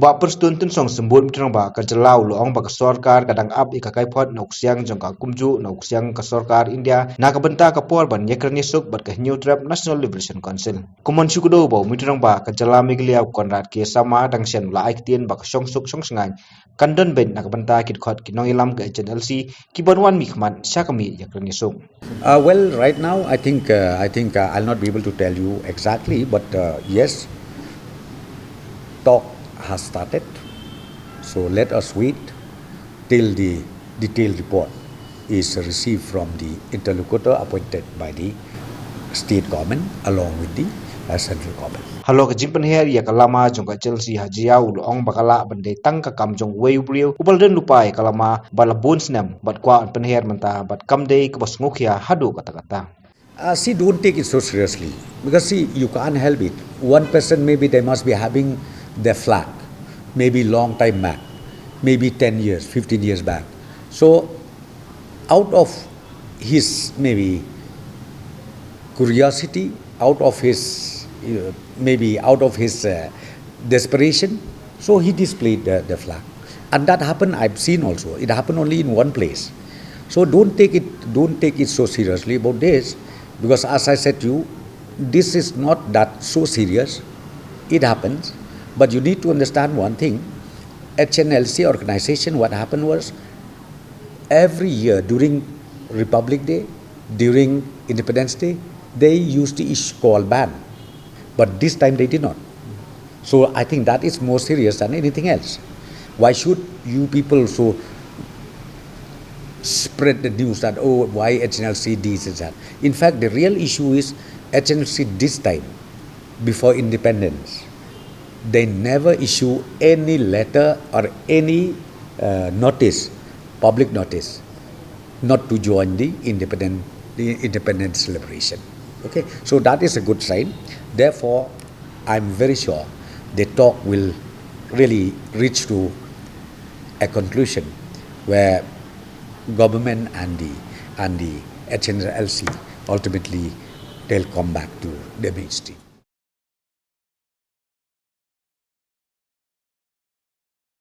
Ba perstuntun song sembun mitrang ba ka jalau luang ba ka Sorkar kadang ab ika kaiphod na ksiang jong ka kumju na ksiang ka Sorkar India na ka benta ka por ban ïakren ïasuk bat ka New Trap National Liberation Council. Kumon syukudo ba mitrang ba ka jala miglia konrad ke sama dang sen la aiktien ba ka song sngai kandon ben na ka benta kit khot kinong ilam ka HNLC ki bonwan mi khman syakami ïakren ïasuk. Well, right now I think I'll not be able to tell you exactly, but yes, talk has started. So let us wait till the detailed report is received from the interlocutor appointed by the state government along with the central government. Halo ka jimpen her ya kalama jong ka Chelsea hajiau luang bakala bande tang ka kam jong wei briu ubal den lupai kalama bala bonsnam bat kwa pen her menta bat kamde ka bas ngokhia hadu kata-kata. See, don't take it so seriously, because see, you can't help it. One person, maybe they must be having their flag, maybe long time back, maybe 10 years, 15 years back. So out of his maybe curiosity, out of his maybe out of his desperation, so he displayed the flag. And that happened, I've seen also. It happened only in one place. So don't take it so seriously about this, because as I said to you, this is not that so serious. It happens, but you need to understand one thing. HNLC organization, what happened was, every year during Republic Day, during Independence Day, they used to issue call ban, but this time they did not. So I think that is more serious than anything else. Why should you people so spread the news that, oh, why HNLC this and that? In fact, the real issue is HNLC this time, before independence, they never issue any letter or any notice, public notice, not to join the independence celebration. Okay, so that is a good sign. Therefore, I'm very sure the talk will really reach to a conclusion where government and the HNLC ultimately they'll come back to the mainstream.